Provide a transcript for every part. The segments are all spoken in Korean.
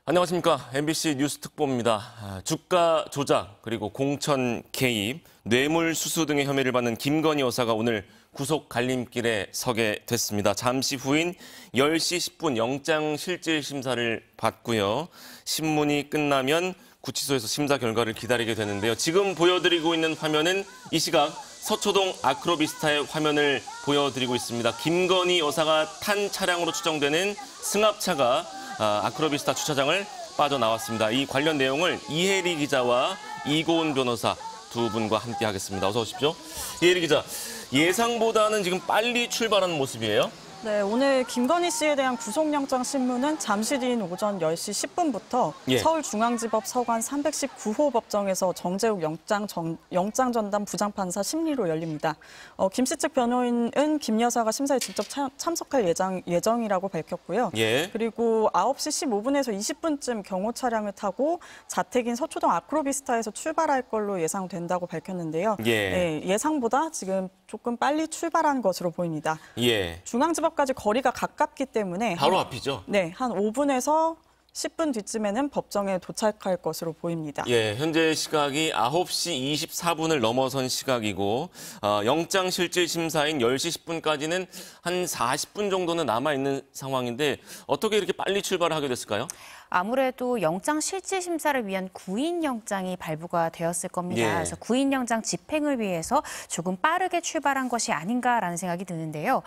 안녕하십니까. MBC 뉴스 특보입니다. 주가 조작 그리고 공천 개입, 뇌물수수 등의 혐의를 받는 김건희 여사가 오늘 구속 갈림길에 서게 됐습니다. 잠시 후인 10시 10분 영장실질심사를 받고요. 신문이 끝나면 구치소에서 심사 결과를 기다리게 되는데요. 지금 보여드리고 있는 화면은 이 시각 서초동 아크로비스타의 화면을 보여드리고 있습니다. 김건희 여사가 탄 차량으로 추정되는 승합차가 아크로비스타 주차장을 빠져나왔습니다. 이 관련 내용을 이혜리 기자와 이고은 변호사 두 분과 함께 하겠습니다. 어서 오십시오. 이혜리 기자, 예상보다는 지금 빨리 출발하는 모습이에요? 네, 오늘 김건희 씨에 대한 구속영장 신문은 잠시 뒤인 오전 10시 10분부터 서울중앙지법 서관 319호 법정에서 정재욱 영장전담 부장판사 심리로 열립니다. 김 씨 측 변호인은 김 여사가 심사에 직접 참석할 예정이라고 밝혔고요. 그리고 9시 15분에서 20분쯤 경호 차량을 타고 자택인 서초동 아크로비스타에서 출발할 걸로 예상된다고 밝혔는데요. 예상보다 지금 조금 빨리 출발한 것으로 보입니다. 중앙지법까지 거리가 가깝기 때문에 바로 앞이죠? 네, 한 5분에서 10분 뒤쯤에는 법정에 도착할 것으로 보입니다. 현재 시각이 9시 24분을 넘어선 시각이고 영장실질심사인 10시 10분까지는 한 40분 정도는 남아있는 상황인데 어떻게 이렇게 빨리 출발하게 됐을까요? 아무래도 영장실질심사를 위한 구인영장이 발부가 되었을 겁니다. 그래서 구인영장 집행을 위해서 조금 빠르게 출발한 것이 아닌가라는 생각이 드는데요.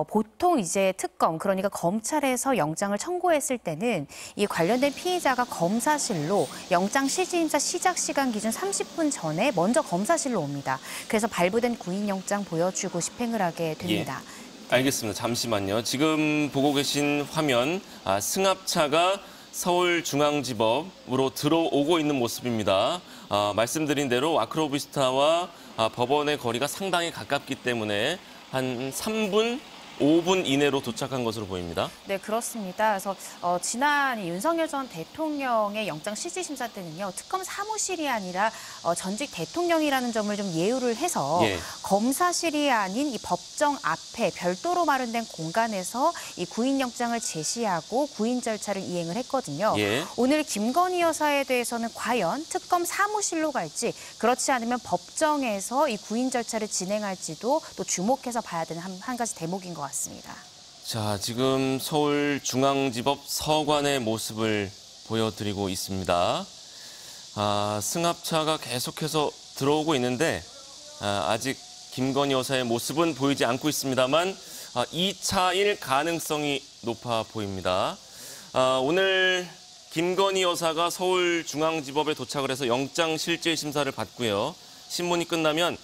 보통 이제 특검, 그러니까 검찰에서 영장을 청구했을 때는 이 관련된 피의자가 검사실로 영장실질심사 시작 시간 기준 30분 전에 먼저 검사실로 옵니다. 그래서 발부된 구인영장 보여주고 집행을 하게 됩니다. 알겠습니다. 잠시만요. 지금 보고 계신 화면, 승합차가 서울중앙지법으로 들어오고 있는 모습입니다. 말씀드린 대로 아크로비스타와 법원의 거리가 상당히 가깝기 때문에 한 3분, 5분 이내로 도착한 것으로 보입니다. 네, 그렇습니다. 그래서 지난 윤석열 전 대통령의 영장실질심사 때는요, 특검 사무실이 아니라 전직 대통령이라는 점을 좀 예우를 해서 검사실이 아닌 이 법정 앞에 별도로 마련된 공간에서 이 구인영장을 제시하고 구인 절차를 이행을 했거든요. 오늘 김건희 여사에 대해서는 과연 특검 사무실로 갈지, 그렇지 않으면 법정에서 이 구인 절차를 진행할지도 또 주목해서 봐야 되는 한 가지 대목인 것 같습니다. 자, 지금 서울중앙지법 서관의 모습을 보여드리고 있습니다. 승합차가 계속해서 들어오고 있는데 아직 김건희 여사의 모습은 보이지 않고 있습니다만 2차일 가능성이 높아 보입니다. 오늘 김건희 여사가 서울중앙지법에 도착을 해서 영장실질심사를 받고요. 신문이 끝나면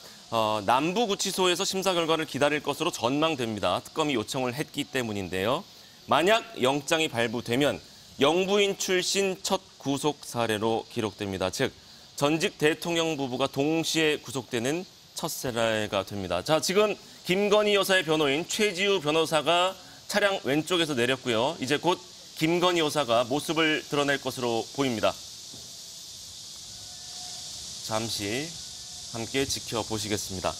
남부구치소에서 심사 결과를 기다릴 것으로 전망됩니다. 특검이 요청을 했기 때문인데요. 만약 영장이 발부되면 영부인 출신 첫 구속 사례로 기록됩니다. 즉, 전직 대통령 부부가 동시에 구속되는 첫 사례가 됩니다. 자, 지금 김건희 여사의 변호인 최지우 변호사가 차량 왼쪽에서 내렸고요. 이제 곧 김건희 여사가 모습을 드러낼 것으로 보입니다. 잠시 함께 지켜보시겠습니다.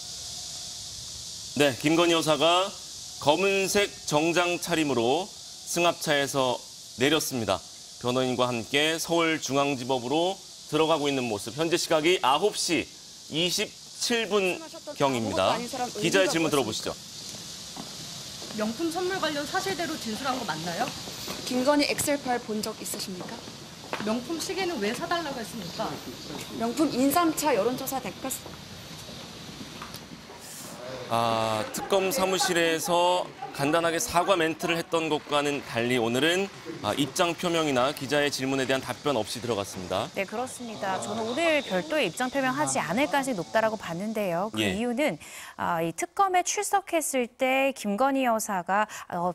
네, 김건희 여사가 검은색 정장 차림으로 승합차에서 내렸습니다. 변호인과 함께 서울중앙지법으로 들어가고 있는 모습. 현재 시각이 9시 27분경입니다. 기자의 질문 들어보시죠. 명품 선물 관련 사실대로 진술한 거 맞나요? 김건희 엑셀파일 본 적 있으십니까? 명품 시계는 왜 사달라고 했습니까? 명품 인삼차 여론조사 대가. 특검 사무실에서 간단하게 사과 멘트를 했던 것과는 달리 오늘은 입장 표명이나 기자의 질문에 대한 답변 없이 들어갔습니다. 네, 그렇습니다. 저는 오늘 별도의 입장 표명하지 않을 가능성이 높다라고 봤는데요. 그 이유는 이 특검에 출석했을 때 김건희 여사가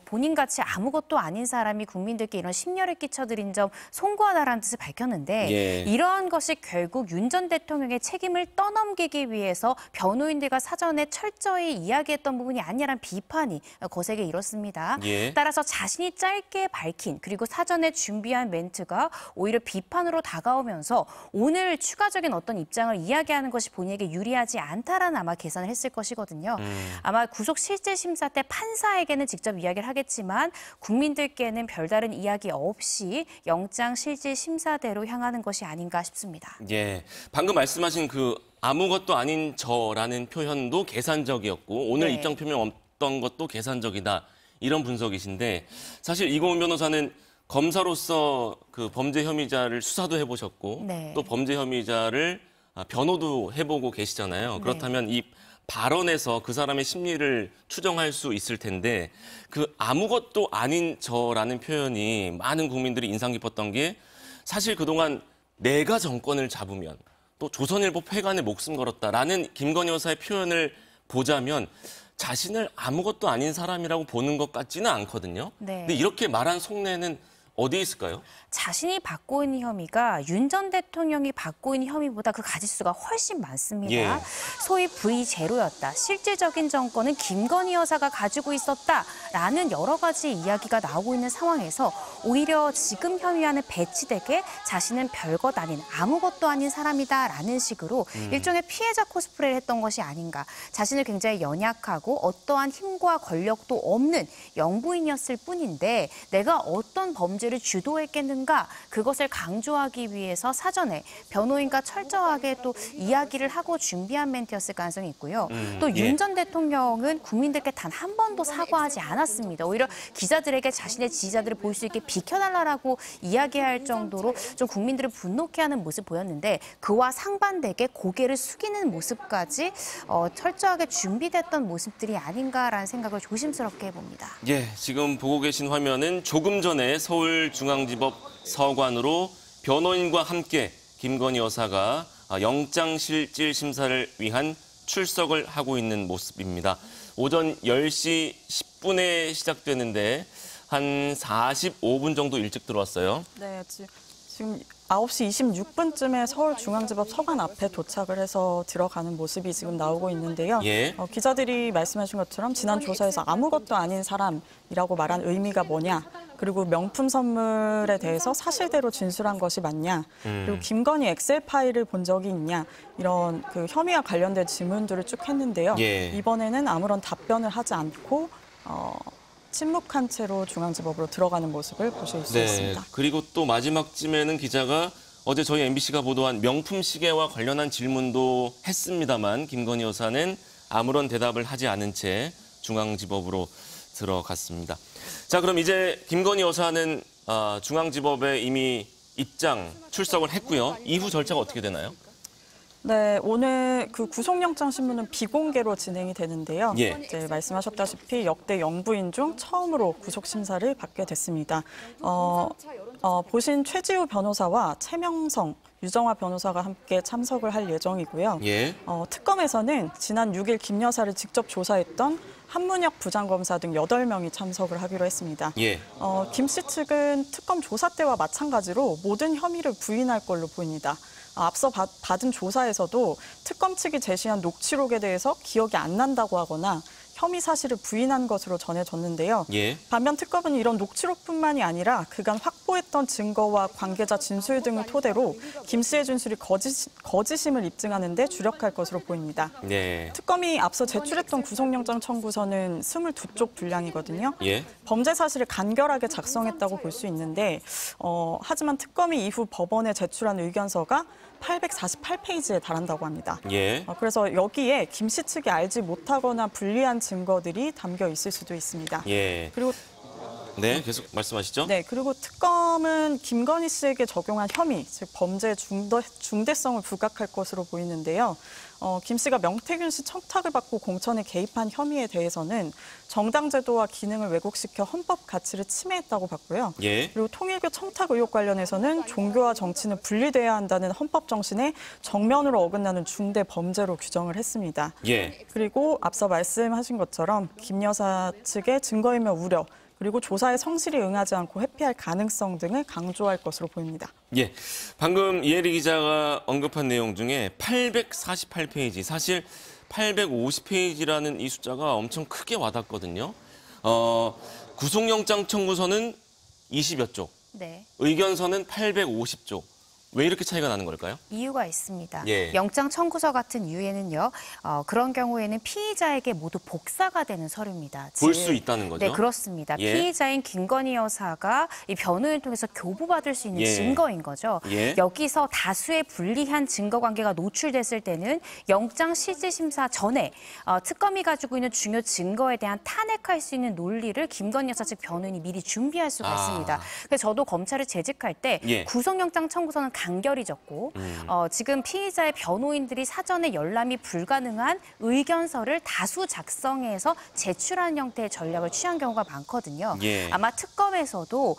본인같이 아무것도 아닌 사람이 국민들께 이런 심려를 끼쳐드린 점 송구하다라는 뜻을 밝혔는데 이러한 것이 결국 윤 전 대통령의 책임을 떠넘기기 위해서 변호인들과 사전에 철저히 이야기했던 부분이 아니라는 비판이 거세게 대개 이렇습니다. 예. 따라서 자신이 짧게 밝힌 그리고 사전에 준비한 멘트가 오히려 비판으로 다가오면서 오늘 추가적인 어떤 입장을 이야기하는 것이 본인에게 유리하지 않다라는 아마 계산을 했을 것이거든요. 아마 구속 실질 심사 때 판사에게는 직접 이야기를 하겠지만 국민들께는 별다른 이야기 없이 영장 실질 심사대로 향하는 것이 아닌가 싶습니다. 예, 방금 말씀하신 그 아무것도 아닌 저라는 표현도 계산적이었고 오늘 네. 입장 표명 없던 것도 계산적이다. 이런 분석이신데 사실 이고은 변호사는 검사로서 그 범죄 혐의자를 수사도 해보셨고 네. 또 범죄 혐의자를 변호도 해보고 계시잖아요. 그렇다면 이 발언에서 그 사람의 심리를 추정할 수 있을 텐데 그 아무것도 아닌 저라는 표현이 많은 국민들이 인상 깊었던 게 사실 그동안 내가 정권을 잡으면 또 조선일보 폐간에 목숨 걸었다라는 김건희 여사의 표현을 보자면 자신을 아무것도 아닌 사람이라고 보는 것 같지는 않거든요. 네. 근데 이렇게 말한 속내는 어디에 있을까요? 자신이 받고 있는 혐의가 윤 전 대통령이 받고 있는 혐의보다 그 가지수가 훨씬 많습니다. 예. 소위 V0였다. 실질적인 정권은 김건희 여사가 가지고 있었다라는 여러 가지 이야기가 나오고 있는 상황에서 오히려 지금 혐의와는 배치되게 자신은 별것 아닌 아무것도 아닌 사람이다라는 식으로 일종의 피해자 코스프레를 했던 것이 아닌가. 자신을 굉장히 연약하고 어떠한 힘과 권력도 없는 영부인이었을 뿐인데 내가 어떤 범죄를 주도했겠는가 그것을 강조하기 위해서 사전에 변호인과 철저하게 또 이야기를 하고 준비한 멘트였을 가능성이 있고요. 또 윤 전 대통령은 국민들께 단 한 번도 사과하지 않았습니다. 오히려 기자들에게 자신의 지지자들을 볼 수 있게 비켜달라고 이야기할 정도로 좀 국민들을 분노케 하는 모습 보였는데 그와 상반되게 고개를 숙이는 모습까지 철저하게 준비됐던 모습들이 아닌가라는 생각을 조심스럽게 해봅니다. 예, 지금 보고 계신 화면은 조금 전에 서울중앙지법 서관으로 변호인과 함께 김건희 여사가 영장실질 심사를 위한 출석을 하고 있는 모습입니다. 오전 10시 10분에 시작되는데 한 45분 정도 일찍 들어왔어요. 네, 지금 9시 26분쯤에 서울중앙지법 서관 앞에 도착을 해서 들어가는 모습이 지금 나오고 있는데요. 예. 기자들이 말씀하신 것처럼 지난 조사에서 아무것도 아닌 사람이라고 말한 의미가 뭐냐, 그리고 명품 선물에 대해서 사실대로 진술한 것이 맞냐, 그리고 김건희 엑셀 파일을 본 적이 있냐, 이런 그 혐의와 관련된 질문들을 쭉 했는데요. 예. 이번에는 아무런 답변을 하지 않고 침묵한 채로 중앙지법으로 들어가는 모습을 보실 수 있습니다. 그리고 또 마지막쯤에는 기자가 어제 저희 MBC가 보도한 명품 시계와 관련한 질문도 했습니다만 김건희 여사는 아무런 대답을 하지 않은 채 중앙지법으로 들어갔습니다. 자, 그럼 이제 김건희 여사는 중앙지법에 이미 입장, 출석을 했고요. 이후 절차가 어떻게 되나요? 네, 오늘 그 구속영장 신문은 비공개로 진행이 되는데요. 예. 이제 말씀하셨다시피 역대 영부인 중 처음으로 구속 심사를 받게 됐습니다. 보신 최지우 변호사와 최명성, 유정화 변호사가 함께 참석을 할 예정이고요. 예. 특검에서는 지난 6일 김 여사를 직접 조사했던 한문혁 부장검사 등 8명이 참석을 하기로 했습니다. 예. 김 씨 측은 특검 조사 때와 마찬가지로 모든 혐의를 부인할 걸로 보입니다. 앞서 받은 조사에서도 특검 측이 제시한 녹취록에 대해서 기억이 안 난다고 하거나 혐의 사실을 부인한 것으로 전해졌는데요. 예. 반면 특검은 이런 녹취록뿐만이 아니라 그간 확보했던 증거와 관계자 진술 등을 토대로 김 씨의 진술이 거짓임을 입증하는 데 주력할 것으로 보입니다. 네. 특검이 앞서 제출했던 구속영장 청구서는 22쪽 분량이거든요. 예. 범죄 사실을 간결하게 작성했다고 볼 수 있는데 하지만 특검이 이후 법원에 제출한 의견서가 848페이지에 달한다고 합니다. 예. 그래서 여기에 김 씨 측이 알지 못하거나 불리한 증거들이 담겨 있을 수도 있습니다. 예. 그리고 네, 계속 말씀하시죠. 네, 그리고 특검은 김건희 씨에게 적용한 혐의, 즉 범죄의 중대성을 부각할 것으로 보이는데요. 김 씨가 명태균 씨 청탁을 받고 공천에 개입한 혐의에 대해서는 정당 제도와 기능을 왜곡시켜 헌법 가치를 침해했다고 봤고요. 예. 그리고 통일교 청탁 의혹 관련해서는 종교와 정치는 분리돼야 한다는 헌법 정신에 정면으로 어긋나는 중대 범죄로 규정을 했습니다. 예. 그리고 앞서 말씀하신 것처럼 김 여사 측의 증거인멸 우려, 그리고 조사에 성실히 응하지 않고 회피할 가능성 등을 강조할 것으로 보입니다. 예, 방금 이혜리 기자가 언급한 내용 중에 848페이지, 사실 850페이지라는 이 숫자가 엄청 크게 와닿거든요. 구속영장 청구서는 20여 쪽, 네. 의견서는 850쪽. 왜 이렇게 차이가 나는 걸까요? 이유가 있습니다. 예. 영장 청구서 같은 이유에는요. 그런 경우에는 피의자에게 모두 복사가 되는 서류입니다. 볼 수 있다는 거죠? 네, 그렇습니다. 예. 피의자인 김건희 여사가 이 변호인을 통해서 교부받을 수 있는 예. 증거인 거죠. 예. 여기서 다수의 불리한 증거관계가 노출됐을 때는 영장 실질심사 전에 특검이 가지고 있는 중요 증거에 대한 탄핵할 수 있는 논리를 김건희 여사 측 변호인이 미리 준비할 수가 있습니다. 그래서 저도 검찰을 재직할 때 예. 구속영장 청구서는 간결히 적고 지금 피의자의 변호인들이 사전에 열람이 불가능한 의견서를 다수 작성해서 제출하는 형태의 전략을 취한 경우가 많거든요. 예. 아마 특검에서도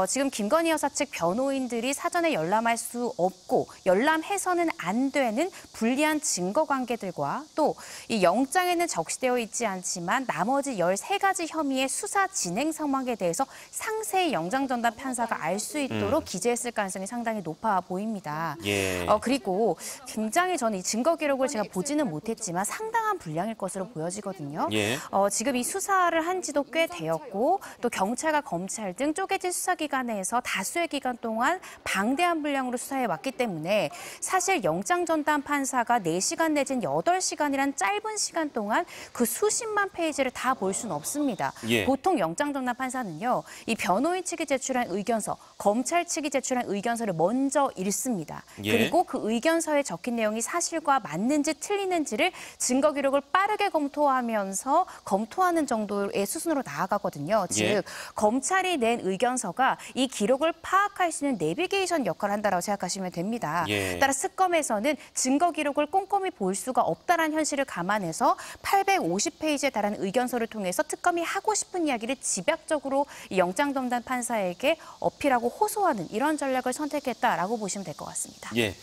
지금 김건희 여사 측 변호인들이 사전에 열람할 수 없고 열람해서는 안 되는 불리한 증거관계들과 또 이 영장에는 적시되어 있지 않지만 나머지 13가지 혐의의 수사 진행 상황에 대해서 상세히 영장 전담 판사가 알 수 있도록 기재했을 가능성이 상당히 높아 보입니다. 예. 그리고 굉장히 저는 이 증거 기록을 제가 보지는 못했지만 상당한 분량일 것으로 보여지거든요. 예. 지금 이 수사를 한 지도 꽤 되었고 또 경찰과 검찰 등 쪼개진 수사기관에서 다수의 기간 동안 방대한 분량으로 수사해 왔기 때문에 사실 영장 전담 판사가 4시간 내지는 8시간이란 짧은 시간 동안 그 수십만 페이지를 다 볼 수는 없습니다. 예. 보통 영장 전담 판사는요. 이 변호인 측이 제출한 의견서, 검찰 측이 제출한 의견서를 먼저 읽습니다. 예. 그리고 그 의견서에 적힌 내용이 사실과 맞는지 틀리는지를 증거 기록을 빠르게 검토하면서 검토하는 정도의 수순으로 나아가거든요. 즉 예. 검찰이 낸 의견서가 이 기록을 파악할 수 있는 내비게이션 역할을 한다고 생각하시면 됩니다. 예. 따라 특검에서는 증거 기록을 꼼꼼히 볼 수가 없다는 현실을 감안해서 850페이지에 달하는 의견서를 통해서 특검이 하고 싶은 이야기를 집약적으로 이 영장 전담 판사에게 어필하고 호소하는 이런 전략을 선택했다라고 보시면 될 것 같습니다. 예.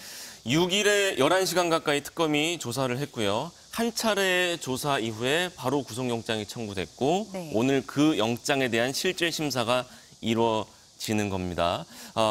6일에 11시간 가까이 특검이 조사를 했고요. 한 차례 조사 이후에 바로 구속영장이 청구됐고 네. 오늘 그 영장에 대한 실질 심사가 이루어지는 겁니다.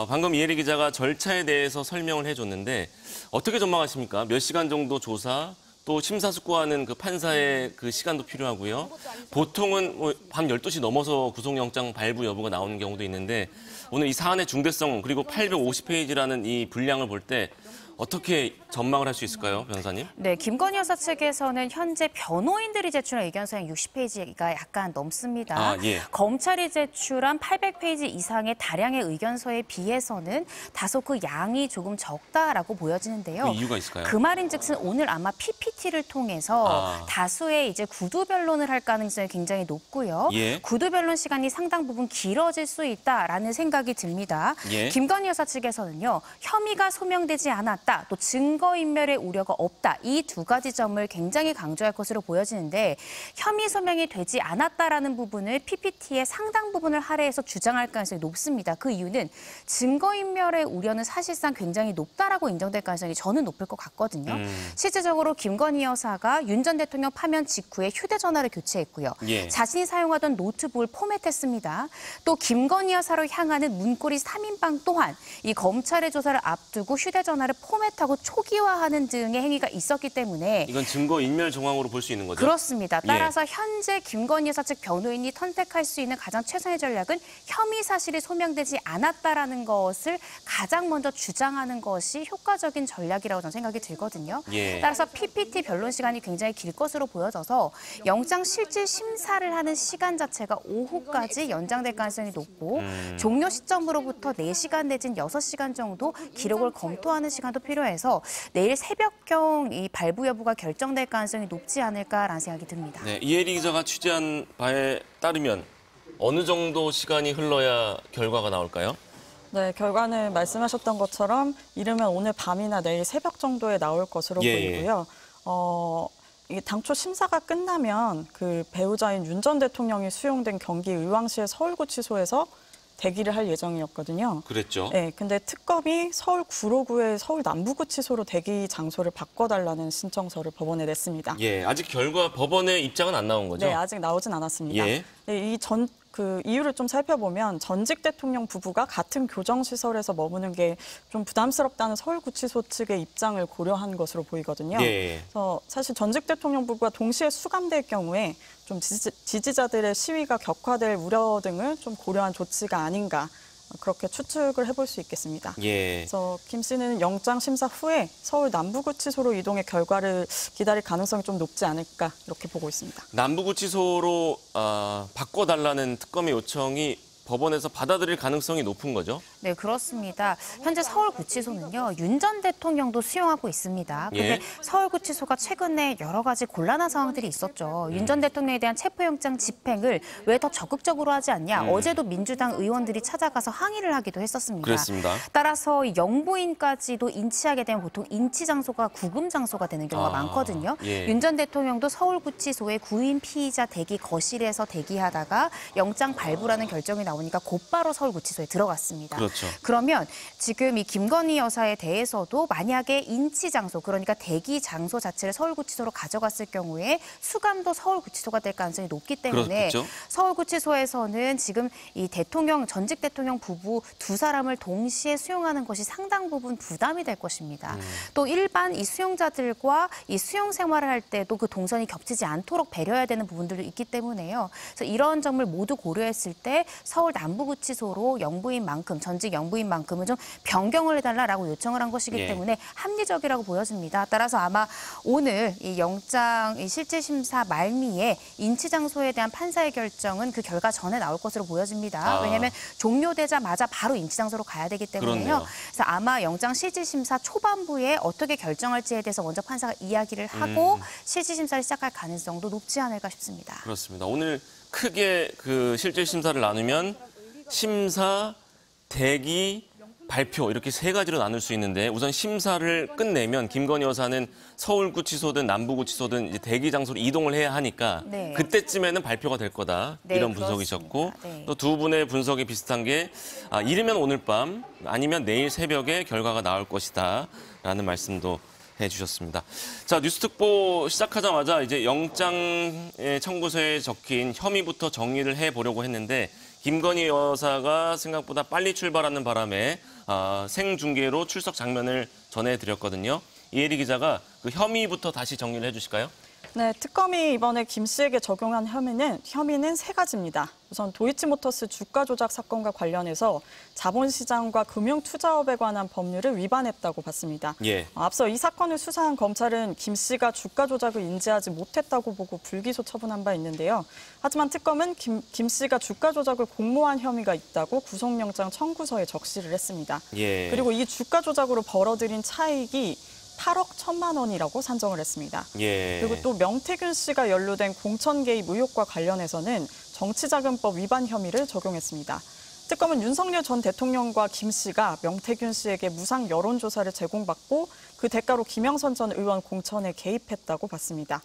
방금 이혜리 기자가 절차에 대해서 설명을 해줬는데 어떻게 전망하십니까? 몇 시간 정도 조사, 또 심사숙고하는 그 판사의 그 시간도 필요하고요. 보통은 밤 12시 넘어서 구속영장 발부 여부가 나오는 경우도 있는데 오늘 이 사안의 중대성 그리고 850페이지라는 이 분량을 볼 때 어떻게 전망을 할 수 있을까요, 변호사님? 네, 김건희 여사 측에서는 현재 변호인들이 제출한 의견서의 60페이지가 약간 넘습니다. 예. 검찰이 제출한 800페이지 이상의 다량의 의견서에 비해서는 다소 그 양이 조금 적다라고 보여지는데요. 그 이유가 있을까요? 그 말인즉슨 오늘 아마 PPT를 통해서 다수의 이제 구두 변론을 할 가능성이 굉장히 높고요. 예. 구두 변론 시간이 상당 부분 길어질 수 있다라는 생각이 듭니다. 예. 김건희 여사 측에서는요, 혐의가 소명되지 않았다, 또 증거인멸의 우려가 없다, 이 두 가지 점을 굉장히 강조할 것으로 보여지는데 혐의 소명이 되지 않았다라는 부분을 PPT의 상당 부분을 할애해서 주장할 가능성이 높습니다. 그 이유는 증거인멸의 우려는 사실상 굉장히 높다라고 인정될 가능성이 저는 높을 것 같거든요. 실제적으로 김건희 여사가 윤 전 대통령 파면 직후에 휴대전화를 교체했고요. 예. 자신이 사용하던 노트북을 포맷했습니다. 또 김건희 여사로 향하는 문고리 3인방 또한 이 검찰의 조사를 앞두고 휴대전화를 포맷하고 초기화하는 등의 행위가 있었기 때문에 이건 증거인멸 정황으로 볼 수 있는 거죠? 그렇습니다. 따라서 현재 김건희 여사 측 변호인이 선택할 수 있는 가장 최선의 전략은 혐의 사실이 소명되지 않았다라는 것을 가장 먼저 주장하는 것이 효과적인 전략이라고 저는 생각이 들거든요. 예. 따라서 PPT 변론 시간이 굉장히 길 것으로 보여져서 영장 실질 심사를 하는 시간 자체가 오후까지 연장될 가능성이 높고 종료 시점으로부터 4시간 내진 6시간 정도 기록을 검토하는 시간도 필요해서 내일 새벽경 이 발부 여부가 결정될 가능성이 높지 않을까라는 생각이 듭니다. 네, 이혜리 기자가 취재한 바에 따르면 어느 정도 시간이 흘러야 결과가 나올까요? 네, 결과는 말씀하셨던 것처럼 이르면 오늘 밤이나 내일 새벽 정도에 나올 것으로 보이고요. 이게 당초 심사가 끝나면 그 배우자인 윤 전 대통령이 수용된 경기 의왕시의 서울구치소에서 대기를 할 예정이었거든요. 그랬죠. 네, 근데 특검이 서울 구로구의 서울 남부구치소로 대기 장소를 바꿔달라는 신청서를 법원에 냈습니다. 예, 아직 결과 법원의 입장은 안 나온 거죠? 네, 아직 나오진 않았습니다. 예. 네, 그 이유를 좀 살펴보면 전직 대통령 부부가 같은 교정시설에서 머무는 게 좀 부담스럽다는 서울구치소 측의 입장을 고려한 것으로 보이거든요. 예. 그래서 사실 전직 대통령 부부가 동시에 수감될 경우에 좀 지지자들의 시위가 격화될 우려 등을 좀 고려한 조치가 아닌가 그렇게 추측을 해볼 수 있겠습니다. 예. 그래서 김 씨는 영장 심사 후에 서울 남부구치소로 이동해 결과를 기다릴 가능성이 좀 높지 않을까 이렇게 보고 있습니다. 남부구치소로 바꿔달라는 특검의 요청이 법원에서 받아들일 가능성이 높은 거죠? 네, 그렇습니다. 현재 서울구치소는요, 윤 전 대통령도 수용하고 있습니다. 그런데 서울구치소가 최근에 여러 가지 곤란한 상황들이 있었죠. 윤 전 대통령에 대한 체포영장 집행을 왜 더 적극적으로 하지 않냐. 어제도 민주당 의원들이 찾아가서 항의를 하기도 했었습니다. 그렇습니다. 따라서 영부인까지도 인치하게 되면 보통 인치 장소가 구금 장소가 되는 경우가 많거든요. 예. 윤 전 대통령도 서울구치소의 구인 피의자 대기 거실에서 대기하다가 영장 발부라는 결정이 나오니까 곧바로 서울구치소에 들어갔습니다. 그렇죠. 그러면 지금 이 김건희 여사에 대해서도 만약에 인치 장소, 그러니까 대기 장소 자체를 서울구치소로 가져갔을 경우에 수감도 서울구치소가 될 가능성이 높기 때문에 그렇겠죠. 서울구치소에서는 지금 이 전직 대통령 부부 두 사람을 동시에 수용하는 것이 상당 부분 부담이 될 것입니다. 또 일반 이 수용자들과 이 수용 생활을 할 때도 그 동선이 겹치지 않도록 배려해야 되는 부분들도 있기 때문에요. 그래서 이런 점을 모두 고려했을 때 서울 남부구치소로 영부인만큼 전직 영부인만큼은 좀 변경을 해달라라고 요청을 한 것이기 때문에 합리적이라고 보여집니다. 따라서 아마 오늘 이 영장 실질심사 말미에 인치 장소에 대한 판사의 결정은 그 결과 전에 나올 것으로 보여집니다. 왜냐하면 종료되자마자 바로 인치 장소로 가야 되기 때문에요. 그렇네요. 그래서 아마 영장 실질심사 초반부에 어떻게 결정할지에 대해서 먼저 판사가 이야기를 하고 실질심사를 시작할 가능성도 높지 않을까 싶습니다. 그렇습니다. 오늘 크게 그 실질 심사를 나누면 심사, 대기, 발표 이렇게 세 가지로 나눌 수 있는데 우선 심사를 끝내면 김건희 여사는 서울구치소든 남부구치소든 이제 대기 장소로 이동을 해야 하니까 그때쯤에는 발표가 될 거다 이런 분석이셨고 또 두 분의 분석이 비슷한 게 이르면 오늘 밤 아니면 내일 새벽에 결과가 나올 것이다라는 말씀도 해주셨습니다. 자, 뉴스특보 시작하자마자 이제 영장 청구서에 적힌 혐의부터 정리를 해보려고 했는데 김건희 여사가 생각보다 빨리 출발하는 바람에 생중계로 출석 장면을 전해드렸거든요. 이혜리 기자가 그 혐의부터 다시 정리를 해주실까요? 네, 특검이 이번에 김 씨에게 적용한 혐의는 세 가지입니다. 우선 도이치모터스 주가 조작 사건과 관련해서 자본시장과 금융투자업에 관한 법률을 위반했다고 봤습니다. 앞서 이 사건을 수사한 검찰은 김 씨가 주가 조작을 인지하지 못했다고 보고 불기소 처분한 바 있는데요. 하지만 특검은 김 씨가 주가 조작을 공모한 혐의가 있다고 구속영장 청구서에 적시를 했습니다. 그리고 이 주가 조작으로 벌어들인 차익이 8억 1천만 원이라고 산정을 했습니다. 그리고 또 명태균 씨가 연루된 공천 개입 의혹과 관련해서는 정치자금법 위반 혐의를 적용했습니다. 특검은 윤석열 전 대통령과 김 씨가 명태균 씨에게 무상 여론조사를 제공받고 그 대가로 김영선 전 의원 공천에 개입했다고 봤습니다.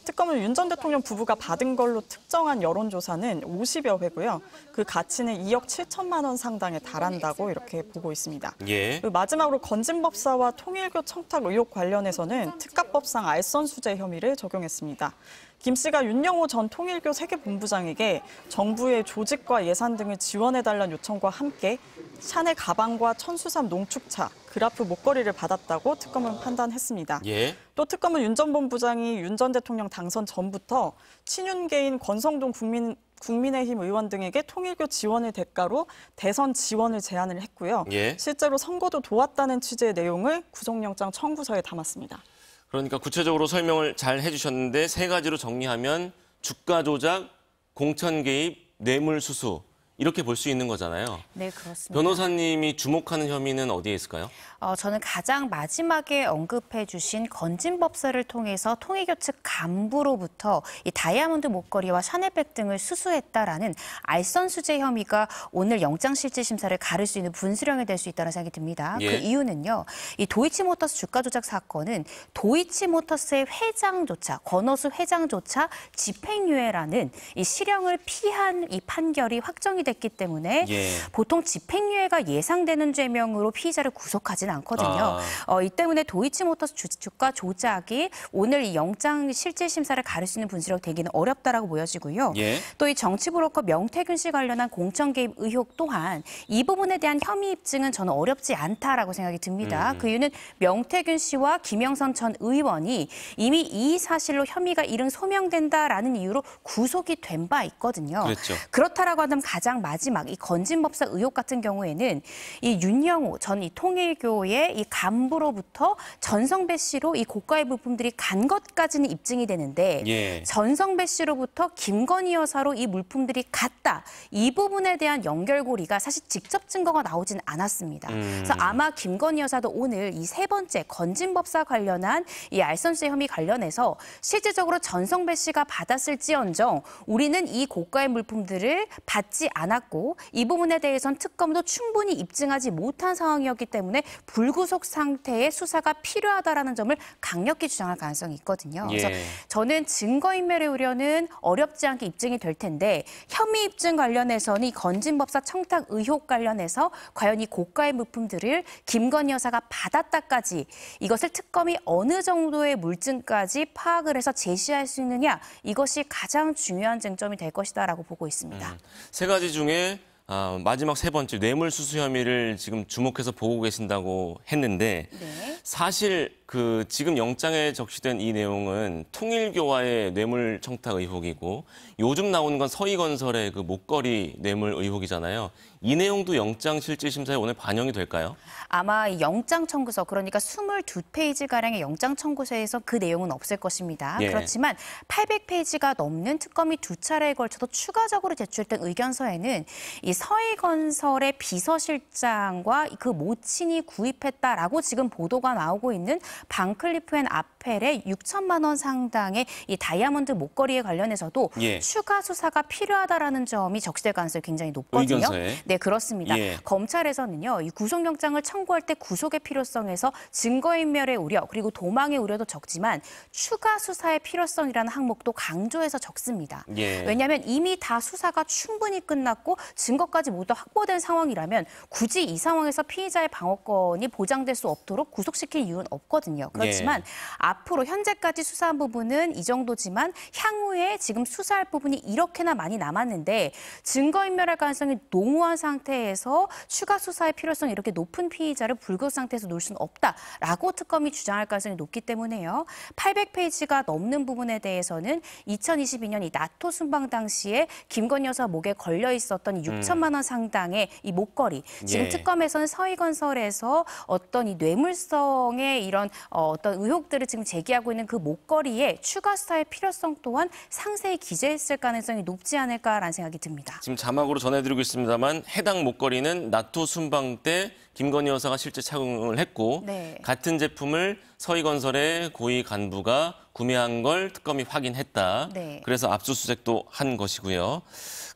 특검은 윤 전 대통령 부부가 받은 걸로 특정한 여론조사는 50여 회고요. 그 가치는 2억 7천만 원 상당에 달한다고 이렇게 보고 있습니다. 마지막으로 건진법사와 통일교 청탁 의혹 관련해서는 특가법상 알선수재 혐의를 적용했습니다. 김 씨가 윤영호 전 통일교 세계본부장에게 정부의 조직과 예산 등을 지원해달라는 요청과 함께 샤넬 가방과 천수삼 농축차, 그라프 목걸이를 받았다고 특검은 판단했습니다. 또 특검은 윤 전 본부장이 윤 전 대통령 당선 전부터 친윤계인 권성동 국민의힘 의원 등에게 통일교 지원을 대가로 대선 지원을 제안을 했고요. 실제로 선거도 도왔다는 취지의 내용을 구속영장 청구서에 담았습니다. 그러니까 구체적으로 설명을 잘 해주셨는데 세 가지로 정리하면 주가 조작, 공천 개입, 뇌물 수수 이렇게 볼 수 있는 거잖아요. 네, 그렇습니다. 변호사님이 주목하는 혐의는 어디에 있을까요? 저는 가장 마지막에 언급해 주신 건진법사를 통해서 통일교 측 간부로부터 이 다이아몬드 목걸이와 샤넬백 등을 수수했다라는 알선수재 혐의가 오늘 영장실질심사를 가를 수 있는 분수령이 될 수 있다는 생각이 듭니다. 그 이유는요. 이 도이치모터스 주가 조작 사건은 도이치모터스의 회장조차, 권오수 회장조차 집행유예라는 이 실형을 피한 이 판결이 확정이 됐기 때문에 보통 집행유예가 예상되는 죄명으로 피의자를 구속하지는 않거든요. 이 때문에 도이치모터스 주가 조작이 오늘 이 영장 실질 심사를 가를 수 있는 분수로 되기는 어렵다라고 보여지고요. 또 이 정치 브로커 명태균 씨 관련한 공천 개입 의혹 또한 이 부분에 대한 혐의 입증은 저는 어렵지 않다라고 생각이 듭니다. 그 이유는 명태균 씨와 김영선 전 의원이 이미 이 사실로 혐의가 일응 소명된다라는 이유로 구속이 된 바 있거든요. 그렇죠. 그렇다라고 하면 가장 마지막 이 건진법사 의혹 같은 경우에는 이 윤영호 전 이 통일교의 이 간부로부터 전성배 씨로 이 고가의 물품들이 간 것까지는 입증이 되는데 전성배 씨로부터 김건희 여사로 이 물품들이 갔다. 이 부분에 대한 연결고리가 사실 직접 증거가 나오진 않았습니다. 그래서 아마 김건희 여사도 오늘 이 세 번째 건진법사 관련한 이 알선세 혐의 관련해서 실질적으로 전성배 씨가 받았을지언정 우리는 이 고가의 물품들을 받지 않았고 이 부분에 대해선 특검도 충분히 입증하지 못한 상황이었기 때문에 불구속 상태의 수사가 필요하다라는 점을 강력히 주장할 가능성이 있거든요. 그래서 저는 증거인멸의 우려는 어렵지 않게 입증이 될 텐데 혐의 입증 관련해서는 이 건진법사 청탁 의혹 관련해서 과연 이 고가의 물품들을 김건희 여사가 받았다까지 이것을 특검이 어느 정도의 물증까지 파악을 해서 제시할 수 있느냐 이것이 가장 중요한 쟁점이 될 것이다라고 보고 있습니다. 세 가지 중에 마지막 세 번째 뇌물수수 혐의를 지금 주목해서 보고 계신다고 했는데 사실 그 지금 영장에 적시된 이 내용은 통일교와의 뇌물 청탁 의혹이고 요즘 나오는 건 서희건설의 그 목걸이 뇌물 의혹이잖아요. 이 내용도 영장 실질 심사에 오늘 반영이 될까요? 아마 이 영장 청구서 그러니까 22페이지가량의 영장 청구서에서 그 내용은 없을 것입니다. 그렇지만 800페이지가 넘는 특검이 두 차례에 걸쳐서 추가적으로 제출했던 의견서에는 이 서희건설의 비서실장과 그 모친이 구입했다라고 지금 보도가 나오고 있는 반클리프 앤 아펠의 6천만 원 상당의 이 다이아몬드 목걸이에 관련해서도 추가 수사가 필요하다라는 점이 적시될 가능성이 굉장히 높거든요. 의견서에? 네, 그렇습니다. 검찰에서는요, 이 구속영장을 청구할 때 구속의 필요성에서 증거인멸의 우려 그리고 도망의 우려도 적지만 추가 수사의 필요성이라는 항목도 강조해서 적습니다. 왜냐하면 이미 다 수사가 충분히 끝났고 증거까지 모두 확보된 상황이라면 굳이 이 상황에서 피의자의 방어권이 보장될 수 없도록 구속시킬 이유는 없거든요. 그렇지만 앞으로 현재까지 수사한 부분은 이 정도지만 향후에 지금 수사할 부분이 이렇게나 많이 남았는데 증거인멸할 가능성이 농후한 상태에서 추가 수사의 필요성이 이렇게 높은 피의자를 불구속 상태에서 놓을 수는 없다라고 특검이 주장할 가능성이 높기 때문에요. 800페이지가 넘는 부분에 대해서는 2022년 이 나토 순방 당시에 김건희 여사 목에 걸려 있었던 6천만 원 상당의 이 목걸이. 지금 특검에서는 서희건설에서 어떤 이 뇌물성의 이런 어떤 의혹들을 지금 제기하고 있는 그 목걸이에 추가 수사의 필요성 또한 상세히 기재했을 가능성이 높지 않을까라는 생각이 듭니다. 지금 자막으로 전해드리고 있습니다만 해당 목걸이는 나토 순방 때 김건희 여사가 실제 착용을 했고 같은 제품을 서희건설의 고위 간부가 구매한 걸 특검이 확인했다. 그래서 압수수색도 한 것이고요.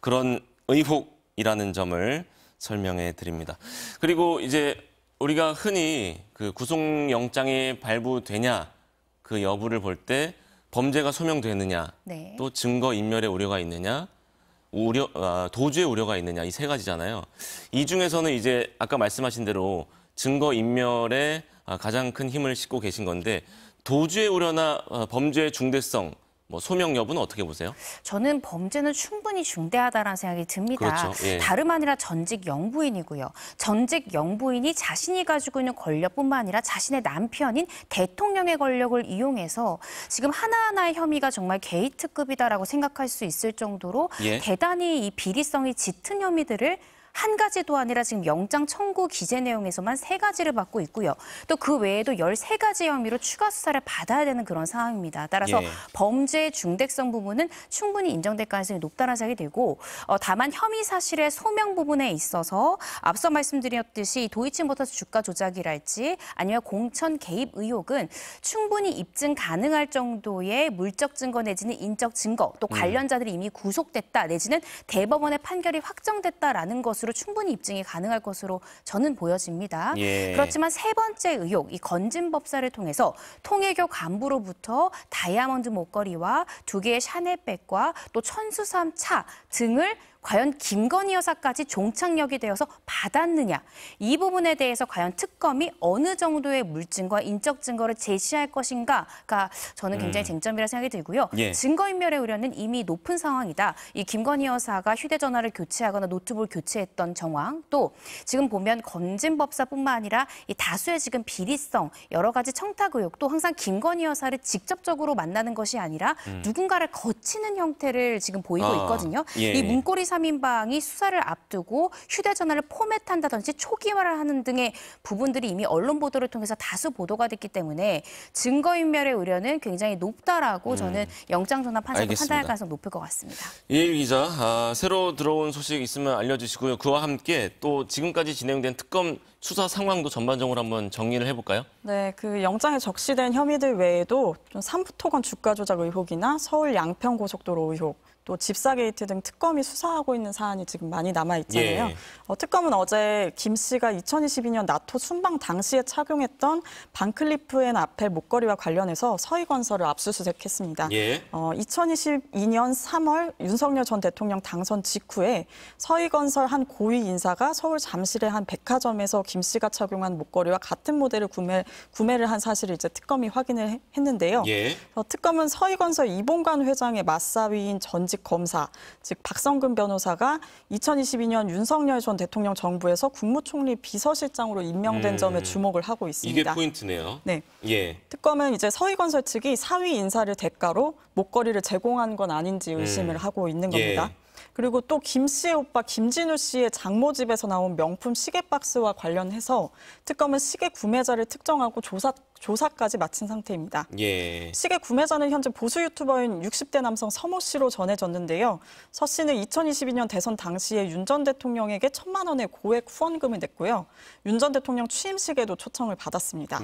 그런 의혹이라는 점을 설명해 드립니다. 그리고 이제 우리가 흔히 그 구속영장이 발부되냐 그 여부를 볼 때 범죄가 소명되느냐 또 증거인멸의 우려가 있느냐 도주의 우려가 있느냐 이 세 가지잖아요. 이 중에서는 이제 아까 말씀하신 대로 증거인멸에 가장 큰 힘을 싣고 계신 건데 도주의 우려나 범죄의 중대성 뭐 소명 여부는 어떻게 보세요? 저는 범죄는 충분히 중대하다라는 생각이 듭니다. 그렇죠. 다름 아니라 전직 영부인이고요. 전직 영부인이 자신이 가지고 있는 권력뿐만 아니라 자신의 남편인 대통령의 권력을 이용해서 지금 하나하나의 혐의가 정말 게이트급이다라고 생각할 수 있을 정도로 대단히 이 비리성이 짙은 혐의들을 한 가지도 아니라 지금 영장 청구 기재 내용에서만 3가지를 받고 있고요. 또 그 외에도 13가지 혐의로 추가 수사를 받아야 되는 그런 상황입니다. 따라서 범죄의 중대성 부분은 충분히 인정될 가능성이 높다는 생각이 들고 다만 혐의 사실의 소명 부분에 있어서 앞서 말씀드렸듯이 도이치모터스 주가 조작이랄지 아니면 공천 개입 의혹은 충분히 입증 가능할 정도의 물적 증거 내지는 인적 증거 또 관련자들이 이미 구속됐다 내지는 대법원의 판결이 확정됐다라는 것으로 충분히 입증이 가능할 것으로 저는 보여집니다. 그렇지만 세 번째 의혹, 이 건진법사를 통해서 통일교 간부로부터 다이아몬드 목걸이와 2개의 샤넬백과 또 천수삼 차 등을 과연 김건희 여사까지 종착역이 되어서 받았느냐. 이 부분에 대해서 과연 특검이 어느 정도의 물증과 인적 증거를 제시할 것인가가 저는 굉장히 쟁점이라 생각이 들고요. 증거인멸의 우려는 이미 높은 상황이다. 이 김건희 여사가 휴대전화를 교체하거나 노트북을 교체했던 정황, 또 지금 보면 건진법사뿐만 아니라 이 다수의 지금 비리성, 여러 가지 청탁 의혹도 항상 김건희 여사를 직접적으로 만나는 것이 아니라 누군가를 거치는 형태를 지금 보이고 있거든요. 이 문고리 3인방이 수사를 앞두고 휴대전화를 포맷한다든지 초기화를 하는 등의 부분들이 이미 언론 보도를 통해서 다수 보도가 됐기 때문에 증거인멸의 우려는 굉장히 높다라고 저는 영장전환 판사도 판단할 가능성이 높을 것 같습니다. 이혜일 기자, 새로 들어온 소식 있으면 알려주시고요. 그와 함께 또 지금까지 진행된 특검 수사 상황도 전반적으로 한번 정리를 해볼까요? 네, 그 영장에 적시된 혐의들 외에도 좀 삼부토건 주가 조작 의혹이나 서울 양평 고속도로 의혹, 또 집사 게이트 등 특검이 수사하고 있는 사안이 지금 많이 남아 있잖아요. 특검은 어제 김 씨가 2022년 나토 순방 당시에 착용했던 반클리프 앤 아펠 목걸이와 관련해서 서희건설을 압수수색했습니다. 2022년 3월 윤석열 전 대통령 당선 직후에 서희건설 한 고위 인사가 서울 잠실의 한 백화점에서 김 씨가 착용한 목걸이와 같은 모델을 구매를 한 사실을 이제 특검이 확인을 했는데요. 특검은 서희건설 이봉관 회장의 맞사위인 전직 검사, 즉 박성근 변호사가 2022년 윤석열 전 대통령 정부에서 국무총리 비서실장으로 임명된 점에 주목을 하고 있습니다. 이게 포인트네요. 네. 특검은 이제 서희건설 측이 사위 인사를 대가로 목걸이를 제공한 건 아닌지 의심을 하고 있는 겁니다. 그리고 또 김 씨의 오빠 김진우 씨의 장모 집에서 나온 명품 시계 박스와 관련해서 특검은 시계 구매자를 특정하고 조사까지 마친 상태입니다. 시계 구매자는 현재 보수 유튜버인 60대 남성 서모 씨로 전해졌는데요. 서 씨는 2022년 대선 당시에 윤 전 대통령에게 1,000만 원의 고액 후원금을 냈고요. 윤 전 대통령 취임식에도 초청을 받았습니다.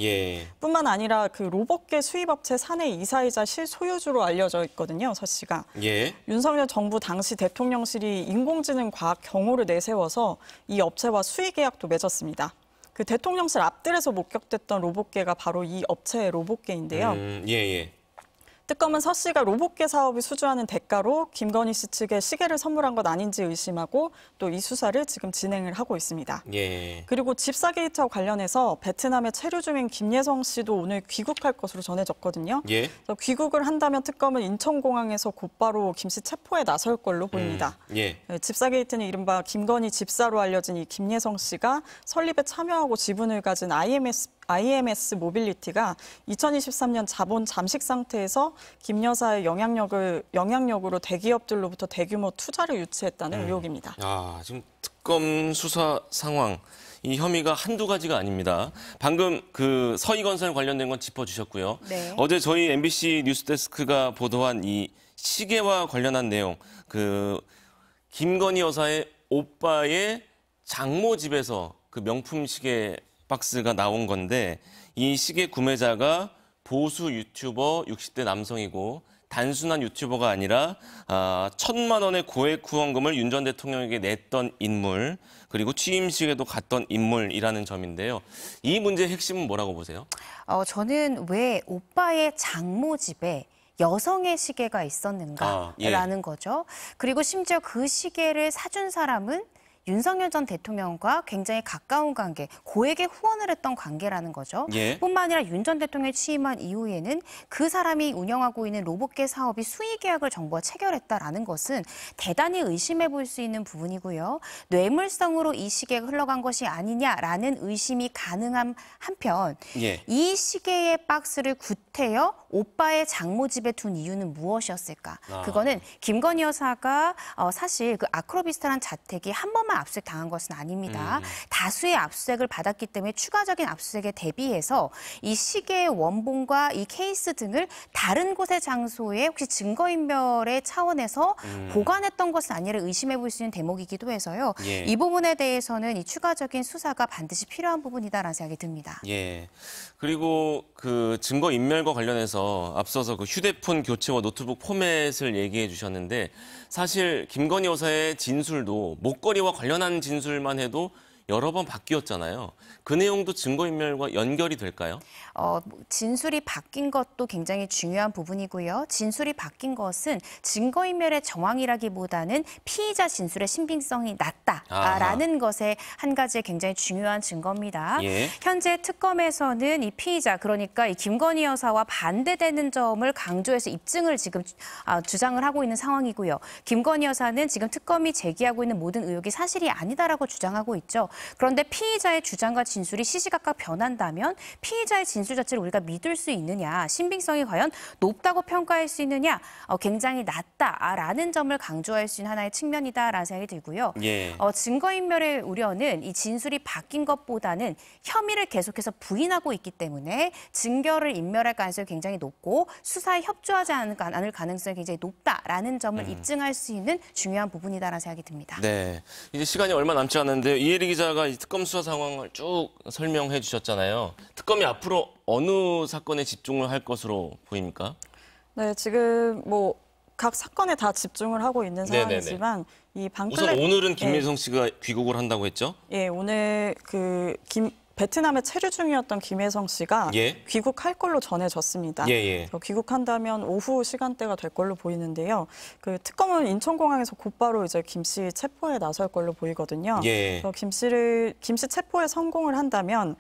뿐만 아니라 그 로봇계 수입업체 사내 이사이자 실소유주로 알려져 있거든요. 서 씨가. 윤석열 정부 당시 대통령실이 인공지능 과학 경호를 내세워서 이 업체와 수의 계약도 맺었습니다. 그 대통령실 앞뜰에서 목격됐던 로봇계가 바로 이 업체의 로봇계인데요. 특검은 서 씨가 로봇계 사업을 수주하는 대가로 김건희 씨 측에 시계를 선물한 것 아닌지 의심하고 또 이 수사를 지금 진행을 하고 있습니다. 그리고 집사 게이트와 관련해서 베트남에 체류 중인 김예성 씨도 오늘 귀국할 것으로 전해졌거든요. 그래서 귀국을 한다면 특검은 인천공항에서 곧바로 김 씨 체포에 나설 걸로 보입니다. 집사 게이트는 이른바 김건희 집사로 알려진 이 김예성 씨가 설립에 참여하고 지분을 가진 IMS 모빌리티가 2023년 자본 잠식 상태에서 김 여사의 영향력으로 대기업들로부터 대규모 투자를 유치했다는 의혹입니다. 지금 특검 수사 상황, 이 혐의가 한두 가지가 아닙니다. 방금 그 서희건설 관련된 건 짚어주셨고요. 어제 저희 MBC 뉴스데스크가 보도한 이 시계와 관련한 내용, 그 김건희 여사의 오빠의 장모 집에서 그 명품 시계 박스가 나온 건데, 이 시계 구매자가 보수 유튜버 60대 남성이고 단순한 유튜버가 아니라 1,000만 원의 고액 후원금을 윤 전 대통령에게 냈던 인물, 그리고 취임식에도 갔던 인물이라는 점인데요. 이 문제의 핵심은 뭐라고 보세요? 저는 왜 오빠의 장모 집에 여성의 시계가 있었는가라는 거죠. 그리고 심지어 그 시계를 사준 사람은 윤석열 전 대통령과 굉장히 가까운 관계, 고액의 후원을 했던 관계라는 거죠. 뿐만 아니라 윤 전 대통령이 취임한 이후에는 그 사람이 운영하고 있는 로봇계 사업이 수의 계약을 정부와 체결했다라는 것은 대단히 의심해 볼 수 있는 부분이고요. 뇌물성으로 이 시계가 흘러간 것이 아니냐라는 의심이 가능한 한편 이 시계의 박스를 구태여 오빠의 장모 집에 둔 이유는 무엇이었을까? 그거는 김건희 여사가 사실 그 아크로비스타라는 자택이 한 번만 압수수색 당한 것은 아닙니다. 다수의 압수수색을 받았기 때문에 추가적인 압수수색에 대비해서 이 시계의 원본과 이 케이스 등을 다른 곳의 장소에 혹시 증거인멸의 차원에서 보관했던 것은 아니라 의심해 볼 수 있는 대목이기도 해서요. 이 부분에 대해서는 이 추가적인 수사가 반드시 필요한 부분이다라는 생각이 듭니다. 그리고 그 증거인멸과 관련해서 앞서서 그 휴대폰 교체와 노트북 포맷을 얘기해 주셨는데, 사실 김건희 여사의 진술도 목걸이와 관련한 진술만 해도 여러 번 바뀌었잖아요. 그 내용도 증거인멸과 연결이 될까요? 진술이 바뀐 것도 굉장히 중요한 부분이고요. 진술이 바뀐 것은 증거인멸의 정황이라기보다는 피의자 진술의 신빙성이 낮다라는 것에 한 가지의 굉장히 중요한 증거입니다. 예. 현재 특검에서는 이 피의자, 그러니까 이 김건희 여사와 반대되는 점을 강조해서 입증을 지금 주장을 하고 있는 상황이고요. 김건희 여사는 지금 특검이 제기하고 있는 모든 의혹이 사실이 아니다라고 주장하고 있죠. 그런데 피의자의 주장과 진술이 시시각각 변한다면 피의자의 진술 자체를 우리가 믿을 수 있느냐, 신빙성이 과연 높다고 평가할 수 있느냐, 굉장히 낮다라는 점을 강조할 수 있는 하나의 측면이다라는 생각이 들고요. 예. 증거인멸의 우려는 이 진술이 바뀐 것보다는 혐의를 계속해서 부인하고 있기 때문에 증거를 인멸할 가능성이 굉장히 높고 수사에 협조하지 않을 가능성이 굉장히 높다라는 점을 입증할 수 있는 중요한 부분이다라는 생각이 듭니다. 네, 이제 시간이 얼마 남지 않았는데요. 이혜리 기자가 이 특검 수사 상황을 쭉 설명해 주셨잖아요. 특검이 앞으로 어느 사건에 집중을 할 것으로 보입니까? 네, 지금 뭐 각 사건에 다 집중을 하고 있는 상황이지만 이 우선 오늘은 김민성 씨가 귀국을 한다고 했죠? 예, 오늘 베트남에 체류 중이었던 김혜성 씨가 귀국할 걸로 전해졌습니다. 귀국한다면 오후 시간대가 될 걸로 보이는데요. 그 특검은 인천공항에서 곧바로 이제 김 씨 체포에 나설 걸로 보이거든요. 그래서 김 씨 체포에 성공을 한다면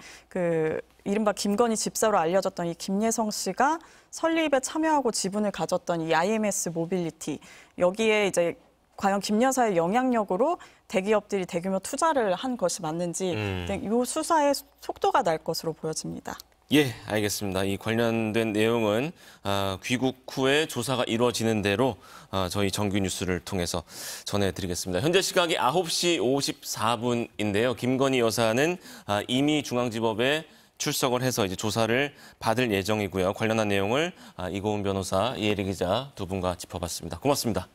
이른바 김건희 집사로 알려졌던 이 김예성 씨가 설립에 참여하고 지분을 가졌던 이 IMS 모빌리티, 여기에 이제 과연 김 여사의 영향력으로 대기업들이 대규모 투자를 한 것이 맞는지 이 수사의 속도가 날 것으로 보여집니다. 예, 알겠습니다. 이 관련된 내용은 귀국 후에 조사가 이루어지는 대로 저희 정규 뉴스를 통해서 전해드리겠습니다. 현재 시각이 9시 54분인데요. 김건희 여사는 이미 중앙지법에 출석을 해서 이제 조사를 받을 예정이고요. 관련한 내용을 이고은 변호사, 이혜리 기자 두 분과 짚어봤습니다. 고맙습니다.